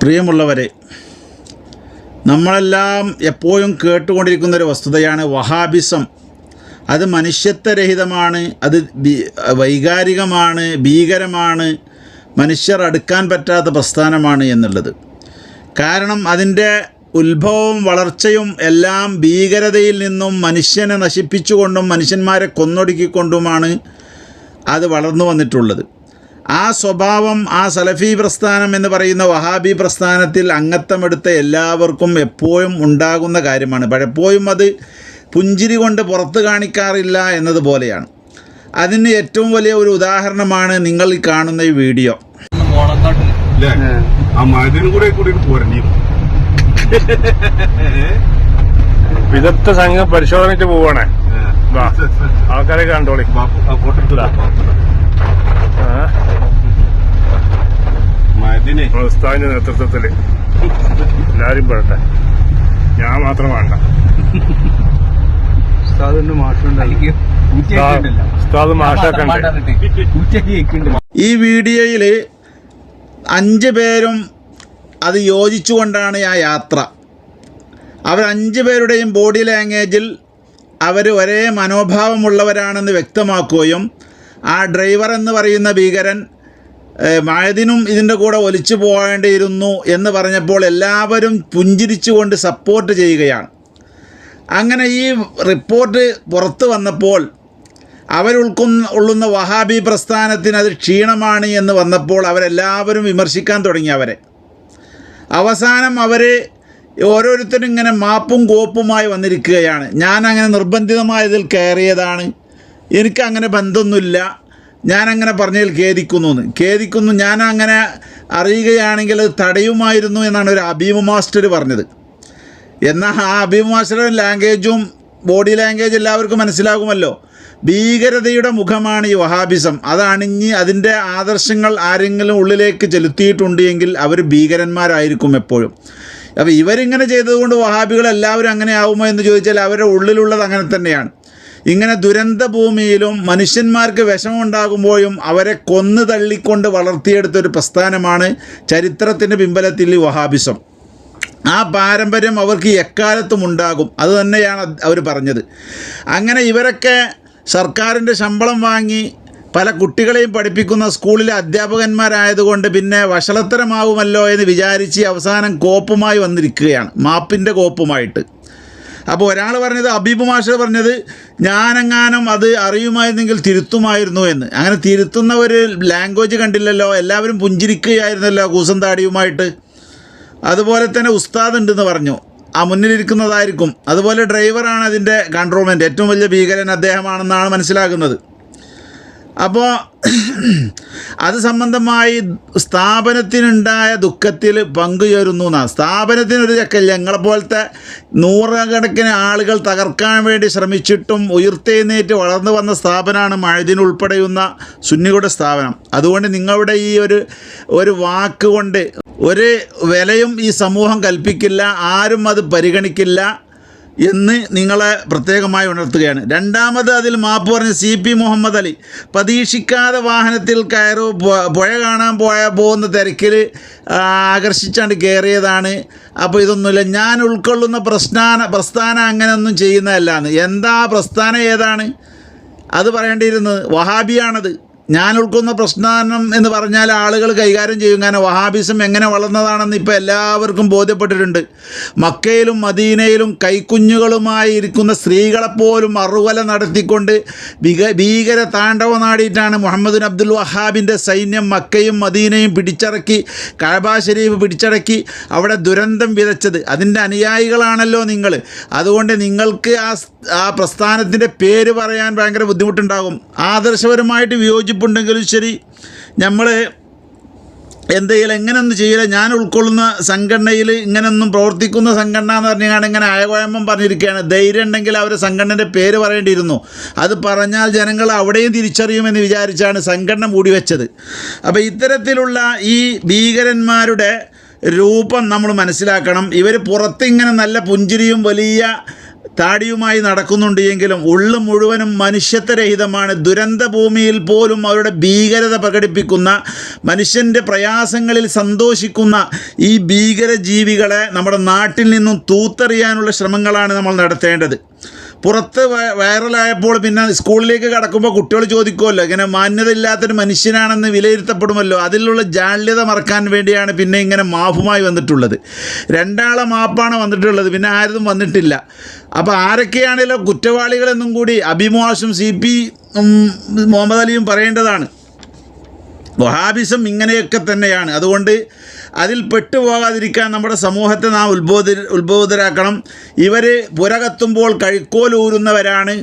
പ്രിയമുള്ളവരെ, നമ്മളെല്ലാം എപ്പോഴും കേട്ടുകൊണ്ടിരിക്കുന്നൊരു വസ്തുതയാണ് വഹാബിസം. അത് മനുഷ്യത്വരഹിതമാണ്, അത് വൈകാരികമാണ്, ഭീകരമാണ്, മനുഷ്യർ അടുക്കാൻ പറ്റാത്ത പ്രസ്ഥാനമാണ് എന്നുള്ളത്. കാരണം അതിൻ്റെ ഉത്ഭവവും വളർച്ചയും എല്ലാം ഭീകരതയിൽ നിന്നും മനുഷ്യനെ നശിപ്പിച്ചുകൊണ്ടും മനുഷ്യന്മാരെ കൊന്നൊടുക്കിക്കൊണ്ടുമാണ് അത് വളർന്നു വന്നിട്ടുള്ളത്. ആ സ്വഭാവം ആ സലഫി പ്രസ്ഥാനം എന്ന് പറയുന്ന വഹാബി പ്രസ്ഥാനത്തിൽ അംഗത്വമെടുത്ത എല്ലാവർക്കും എപ്പോഴും ഉണ്ടാകുന്ന കാര്യമാണ്. പലപ്പോഴും അത് പുഞ്ചിരി കൊണ്ട് പുറത്ത് കാണിക്കാറില്ല എന്നതുപോലെയാണ്. അതിന് ഏറ്റവും വലിയ ഒരു ഉദാഹരണമാണ് നിങ്ങൾ ഈ കാണുന്ന ഈ വീഡിയോ. വിദഗ്ധ സംഘം പരിശോധനയ്ക്ക് പോവാണേ. ആൾക്കാരെ കണ്ടോളി. ഉസ്താദിന്റെ നേതൃത്വത്തില് എല്ലാരും പെടട്ടെ, ഞാൻ മാത്രം വേണ്ട. ഈ വീഡിയോയിൽ 5 പേരും അത് യോജിച്ചുകൊണ്ടാണ് ആ യാത്ര. അവർ 5 പേരുടെയും ബോഡി ലാംഗ്വേജിൽ അവർ ഒരേ മനോഭാവമുള്ളവരാണെന്ന് വ്യക്തമാക്കുകയും ആ ഡ്രൈവർ എന്ന് പറയുന്ന ഭീകരൻ മഅദിനും ഇതിൻ്റെ കൂടെ ഒലിച്ചു പോകേണ്ടിയിരുന്നു എന്ന് പറഞ്ഞപ്പോൾ എല്ലാവരും പുഞ്ചിരിച്ചുകൊണ്ട് സപ്പോർട്ട് ചെയ്യുകയാണ്. അങ്ങനെ ഈ റിപ്പോർട്ട് പുറത്തു വന്നപ്പോൾ അവരുൾക്കൊള്ളുന്ന വഹാബി പ്രസ്ഥാനത്തിന് അത് ക്ഷീണമാണ് എന്ന് വന്നപ്പോൾ അവരെല്ലാവരും വിമർശിക്കാൻ തുടങ്ങി അവരെ. അവസാനം അവർ ഓരോരുത്തരും ഇങ്ങനെ മാപ്പും കോപ്പുമായി വന്നിരിക്കുകയാണ്. ഞാനങ്ങനെ നിർബന്ധിതമായതിൽ കയറിയതാണ്, എനിക്കങ്ങനെ ബന്ധമൊന്നുമില്ല, ഞാനങ്ങനെ പറഞ്ഞതിൽ ഖേദിക്കുന്നു, ഞാനങ്ങനെ അറിയുകയാണെങ്കിൽ അത് തടയുമായിരുന്നു എന്നാണ് ഒരു അബീബ് മാസ്റ്റർ പറഞ്ഞത്. എന്നാൽ ആ അബീബ് മാസ്റ്ററുടെ ലാംഗ്വേജും ബോഡി ലാംഗ്വേജ് എല്ലാവർക്കും മനസ്സിലാകുമല്ലോ. ഭീകരതയുടെ മുഖമാണ് ഈ വഹാബിസം. അതണിഞ്ഞ് അതിൻ്റെ ആദർശങ്ങൾ ആരെങ്കിലും ഉള്ളിലേക്ക് ചെലുത്തിയിട്ടുണ്ട് എങ്കിൽ അവർ ഭീകരന്മാരായിരിക്കും എപ്പോഴും. അപ്പോൾ ഇവരിങ്ങനെ ചെയ്തതുകൊണ്ട് വഹാബികൾ എല്ലാവരും അങ്ങനെ ആവുമോ എന്ന് ചോദിച്ചാൽ അവരുടെ ഉള്ളിലുള്ളത് അങ്ങനെ തന്നെയാണ്. ഇങ്ങനെ ദുരന്ത ഭൂമിയിലും മനുഷ്യന്മാർക്ക് വിഷമമുണ്ടാകുമ്പോഴും അവരെ കൊന്നു തള്ളിക്കൊണ്ട് വളർത്തിയെടുത്തൊരു പ്രസ്ഥാനമാണ് ചരിത്രത്തിൻ്റെ പിൻബലത്തിൽ ഈ വഹാബിസം. ആ പാരമ്പര്യം അവർക്ക് എക്കാലത്തും ഉണ്ടാകും. അത് തന്നെയാണ് അവർ പറഞ്ഞത്. അങ്ങനെ ഇവരൊക്കെ സർക്കാരിൻ്റെ ശമ്പളം വാങ്ങി പല കുട്ടികളെയും പഠിപ്പിക്കുന്ന സ്കൂളിലെ അധ്യാപകന്മാരായതുകൊണ്ട് പിന്നെ വഷളത്തരമാവുമല്ലോ എന്ന് വിചാരിച്ച് അവസാനം കോപ്പുമായി വന്നിരിക്കുകയാണ്, മാപ്പിൻ്റെ കോപ്പുമായിട്ട്. അപ്പോൾ ഒരാൾ പറഞ്ഞത്, അബീബ് മാസ്റ്റർ പറഞ്ഞത്, ഞാനെങ്ങാനും അത് അറിയുമായിരുന്നെങ്കിൽ തിരുത്തുമായിരുന്നു എന്ന്. അങ്ങനെ തിരുത്തുന്ന ഒരു ലാംഗ്വേജ് കണ്ടില്ലല്ലോ, എല്ലാവരും പുഞ്ചിരിക്കുകയായിരുന്നല്ലോ കൂസം താടിയുമായിട്ട്. അതുപോലെ തന്നെ ഉസ്താദ് ഉണ്ടെന്ന് പറഞ്ഞു, ആ മുന്നിലിരിക്കുന്നതായിരിക്കും. അതുപോലെ ഡ്രൈവറാണ് അതിൻ്റെ കൺട്രോൾമെൻറ്റ്, ഏറ്റവും വലിയ ഭീകരൻ അദ്ദേഹമാണെന്നാണ് മനസ്സിലാക്കുന്നത്. അപ്പോൾ അത് സംബന്ധമായി സ്ഥാപനത്തിനുണ്ടായ ദുഃഖത്തിൽ പങ്കുചേരുന്നു എന്നാണ്. സ്ഥാപനത്തിനൊരു ചക്കല്ല, ഞങ്ങളെപ്പോലത്തെ നൂറുകണക്കിന് ആളുകൾ തകർക്കാൻ വേണ്ടി ശ്രമിച്ചിട്ടും ഉയർത്തെഴുന്നേറ്റ് വളർന്നു വന്ന സ്ഥാപനമാണ് മഅദിൻ ഉൾപ്പെടെയുന്ന സുന്നികളുടെ സ്ഥാപനം. അതുകൊണ്ട് നിങ്ങളുടെ ഈ ഒരു വാക്കുകൊണ്ട് ഒരു വിലയും ഈ സമൂഹം കൽപ്പിക്കില്ല, ആരും അത് പരിഗണിക്കില്ല എന്ന് നിങ്ങളെ പ്രത്യേകമായി ഉണർത്തുകയാണ്. രണ്ടാമത് അതിൽ മാപ്പ് പറഞ്ഞ CP മുഹമ്മദ് അലി പ്രതീക്ഷിക്കാതെ വാഹനത്തിൽ പുഴ കാണാൻ പോകുന്ന തിരക്കിൽ ആകർഷിച്ചാണ്ട് കയറിയതാണ്. അപ്പോൾ ഇതൊന്നുമില്ല, ഞാൻ ഉൾക്കൊള്ളുന്ന പ്രസ്ഥാനം അങ്ങനെയൊന്നും ചെയ്യുന്നതല്ലാന്ന്. എന്താ പ്രസ്ഥാനം ഏതാണ് അത് പറയേണ്ടിയിരുന്നത്? വഹാബിയാണത്. ഞാൻ ഉൾക്കൊള്ളുന്ന പ്രസ്ഥാനം എന്ന് പറഞ്ഞാൽ ആളുകൾ കൈകാര്യം ചെയ്യും. കാരണം വഹാബിസം എങ്ങനെ വളർന്നതാണെന്ന് ഇപ്പോൾ എല്ലാവർക്കും ബോധ്യപ്പെട്ടിട്ടുണ്ട്. മക്കയിലും മദീനയിലും കൈക്കുഞ്ഞുകളുമായി ഇരിക്കുന്ന സ്ത്രീകളെപ്പോലും അറുവല നടത്തിക്കൊണ്ട് ഭീകര താണ്ഡവം നാടിയിട്ടാണ് മുഹമ്മദ് ബിൻ അബ്ദുൽ വഹാബിൻ്റെ സൈന്യം മക്കയും മദീനയും പിടിച്ചടക്കി, കഅബ ശരീഫ് പിടിച്ചടക്കി അവിടെ ദുരന്തം വിതച്ചത്. അതിൻ്റെ അനുയായികളാണല്ലോ നിങ്ങൾ. അതുകൊണ്ട് നിങ്ങൾക്ക് ആ പ്രസ്ഥാനത്തിൻ്റെ പേര് പറയാൻ ഭയങ്കര ബുദ്ധിമുട്ടുണ്ടാകും. ആദർശപരമായിട്ട് വിയോജിപ്പുണ്ടെങ്കിലും ശരി, നമ്മൾ എന്തെങ്കിലും എങ്ങനെയൊന്നും ചെയ്യില്ല. ഞാൻ ഉൾക്കൊള്ളുന്ന സംഘടനയിൽ ഇങ്ങനെയൊന്നും പ്രവർത്തിക്കുന്ന സംഘടന എന്ന് പറഞ്ഞാൽ ഇങ്ങനെ അയകുഴമ്പം പറഞ്ഞിരിക്കുകയാണ്. ധൈര്യം ഉണ്ടെങ്കിൽ അവരെ സംഘടനയുടെ പേര് പറയേണ്ടിയിരുന്നു. അത് പറഞ്ഞാൽ ജനങ്ങൾ അവിടെയും തിരിച്ചറിയുമെന്ന് വിചാരിച്ചാണ് സംഘടന മൂടി വെച്ചത്. അപ്പോൾ ഇത്തരത്തിലുള്ള ഈ ഭീകരന്മാരുടെ രൂപം നമ്മൾ മനസ്സിലാക്കണം. ഇവർ പുറത്തിങ്ങനെ നല്ല പുഞ്ചിരിയും വലിയ താടിയുമായി നടക്കുന്നുണ്ട് എങ്കിലും ഉള്ളു മുഴുവനും മനുഷ്യത്വരഹിതമാണ്. ദുരന്ത ഭൂമിയിൽ പോലും അവരുടെ ഭീകരത പ്രകടിപ്പിക്കുന്ന, മനുഷ്യൻ്റെ പ്രയാസങ്ങളിൽ സന്തോഷിക്കുന്ന ഈ ഭീകരജീവികളെ നമ്മുടെ നാട്ടിൽ നിന്നും തൂത്തെറിയാനുള്ള ശ്രമങ്ങളാണ് നമ്മൾ നടത്തേണ്ടത്. പുറത്ത് വൈറലായപ്പോൾ പിന്നെ സ്കൂളിലേക്ക് കടക്കുമ്പോൾ കുട്ടികൾ ചോദിക്കുമല്ലോ, ഇങ്ങനെ മാന്യതയില്ലാത്തൊരു മനുഷ്യനാണെന്ന് വിലയിരുത്തപ്പെടുമല്ലോ. അതിലുള്ള ജാള്യത മറക്കാൻ വേണ്ടിയാണ് പിന്നെ ഇങ്ങനെ മാഫുമായി വന്നിട്ടുള്ളത്. 2 മാപ്പാണ് വന്നിട്ടുള്ളത്, പിന്നെ ആരും വന്നിട്ടില്ല. അപ്പോൾ ആരൊക്കെയാണല്ലോ കുറ്റവാളികളെന്നും കൂടി അഭിമുഖം CP മുഹമ്മദ് അലിയും പറയേണ്ടതാണ്. വഹാബിസം ഇങ്ങനെയൊക്കെ തന്നെയാണ്. അതുകൊണ്ട് അതിൽ പെട്ടുപോകാതിരിക്കാൻ നമ്മുടെ സമൂഹത്തെ നാം ഉത്ബോധരാക്കണം. ഇവർ പുരകത്തുമ്പോൾ കഴുക്കോലൂരുന്നവരാണ്.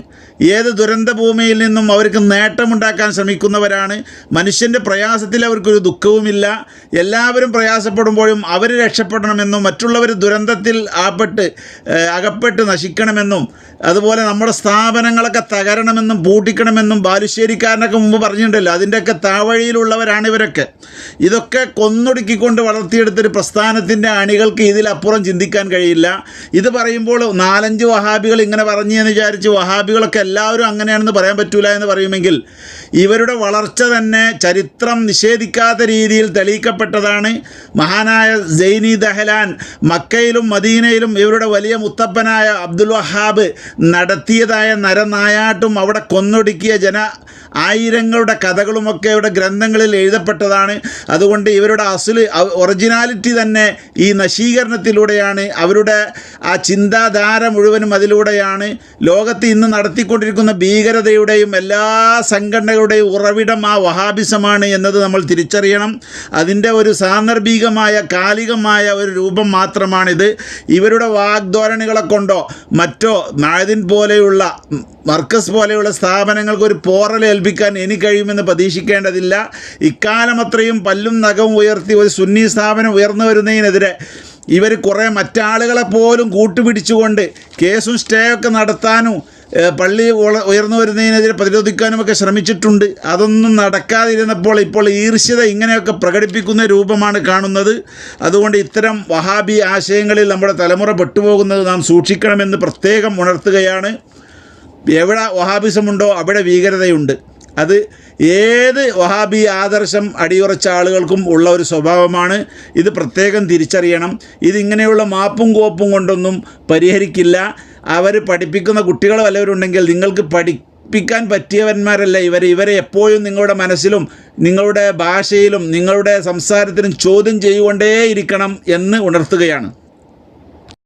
ഏത് ദുരന്ത ഭൂമിയിൽ നിന്നും അവർക്ക് നേട്ടമുണ്ടാക്കാൻ ശ്രമിക്കുന്നവരാണ്. മനുഷ്യൻ്റെ പ്രയാസത്തിൽ അവർക്കൊരു ദുഃഖവുമില്ല. എല്ലാവരും പ്രയാസപ്പെടുമ്പോഴും അവർ രക്ഷപ്പെടണമെന്നും മറ്റുള്ളവർ ദുരന്തത്തിൽ അകപ്പെട്ട് നശിക്കണമെന്നും അതുപോലെ നമ്മുടെ സ്ഥാപനങ്ങളൊക്കെ തകരണമെന്നും പൂട്ടിക്കണമെന്നും ബാലുശ്ശേരിക്കാരനൊക്കെ മുമ്പ് പറഞ്ഞിട്ടുണ്ടല്ലോ. അതിൻ്റെയൊക്കെ താവഴിയിലുള്ളവരാണ് ഇവരൊക്കെ. ഇതൊക്കെ കൊന്നൊടുക്കിക്കൊണ്ട് വളർത്തിയെടുത്തൊരു പ്രസ്ഥാനത്തിൻ്റെ അണികൾക്ക് ഇതിലപ്പുറം ചിന്തിക്കാൻ കഴിയില്ല. ഇത് പറയുമ്പോൾ 4-5 വഹാബികൾ ഇങ്ങനെ പറഞ്ഞു എന്ന് വിചാരിച്ച് വഹാബികളൊക്കെ എല്ലാവരും അങ്ങനെയാണെന്ന് പറയാൻ പറ്റൂല എന്ന് പറയുമെങ്കിൽ ഇവരുടെ വളർച്ച തന്നെ ചരിത്രം നിഷേധിക്കാത്ത രീതിയിൽ തെളിയിക്കപ്പെട്ടതാണ്. മഹാനായ സൈനി ദഹലാൻ മക്കയിലും മദീനയിലും ഇവരുടെ വലിയ മുത്തപ്പനായ അബ്ദുൽ വഹാബ് നടത്തിയതായ നരനായാട്ടും അവിടെ കൊന്നൊടുക്കിയ ആയിരങ്ങളുടെ കഥകളുമൊക്കെ ഇവിടെ ഗ്രന്ഥങ്ങളിൽ എഴുതപ്പെട്ടതാണ്. അതുകൊണ്ട് ഇവരുടെ ഒറിജിനാലിറ്റി തന്നെ ഈ നശീകരണത്തിലൂടെയാണ്. അവരുടെ ആ ചിന്താധാര മുഴുവനും അതിലൂടെയാണ്. ലോകത്ത് ഇന്ന് നടത്തിക്കൊണ്ടിരിക്കുന്ന ഭീകരതയുടെയും എല്ലാ സംഘടനകളുടെയും ഉറവിടം ആ വഹാബിസമാണ് എന്നത് നമ്മൾ തിരിച്ചറിയണം. അതിൻ്റെ ഒരു സാന്ദർഭികമായ കാലികമായ ഒരു രൂപം മാത്രമാണിത്. ഇവരുടെ വാഗ്ധോരണികളെ കൊണ്ടോ മറ്റോ മഅദിൻ പോലെയുള്ള മർക്കസ് പോലെയുള്ള സ്ഥാപനങ്ങൾക്ക് ഒരു പോറലേൽപ്പിക്കാൻ ഇനി കഴിയുമെന്ന് പ്രതീക്ഷിക്കേണ്ടതില്ല. ഇക്കാലം അത്രയും പല്ലും നഖവും ഉയർത്തി ഒരു സുന്നി സ്ഥാപനം ഉയർന്നു വരുന്നതിനെതിരെ ഇവർ കുറേ മറ്റാളുകളെ പോലും കൂട്ടുപിടിച്ചുകൊണ്ട് കേസും സ്റ്റേ ഒക്കെ നടത്താനും പള്ളി ഉയർന്നു വരുന്നതിനെതിരെ പ്രതിരോധിക്കാനുമൊക്കെ ശ്രമിച്ചിട്ടുണ്ട്. അതൊന്നും നടക്കാതിരുന്നപ്പോൾ ഇപ്പോൾ ഈർഷ്യത ഇങ്ങനെയൊക്കെ പ്രകടിപ്പിക്കുന്ന രൂപമാണ് കാണുന്നത്. അതുകൊണ്ട് ഇത്തരം വഹാബി ആശയങ്ങളിൽ നമ്മുടെ തലമുറ പെട്ടുപോകുന്നത് നാം സൂക്ഷിക്കണമെന്ന് പ്രത്യേകം ഉണർത്തുകയാണ്. എവിടെ വഹാബിസമുണ്ടോ അവിടെ ഭീകരതയുണ്ട്. അത് ഏത് വഹാബി ആദർശം അടിയുറച്ച ആളുകൾക്കും ഉള്ള ഒരു സ്വഭാവമാണ്. ഇത് പ്രത്യേകം തിരിച്ചറിയണം. ഇതിങ്ങനെയുള്ള മാപ്പും കോപ്പും കൊണ്ടൊന്നും പരിഹരിക്കില്ല. അവർ പഠിപ്പിക്കുന്ന കുട്ടികൾ വല്ലവരുണ്ടെങ്കിൽ നിങ്ങൾക്ക് പഠിപ്പിക്കാൻ പറ്റിയവന്മാരല്ല ഇവരെ എപ്പോഴും നിങ്ങളുടെ മനസ്സിലും നിങ്ങളുടെ ഭാഷയിലും നിങ്ങളുടെ സംസാരത്തിലും ചോദ്യം ചെയ്തുകൊണ്ടേയിരിക്കണം എന്ന് ഉണർത്തുകയാണ്.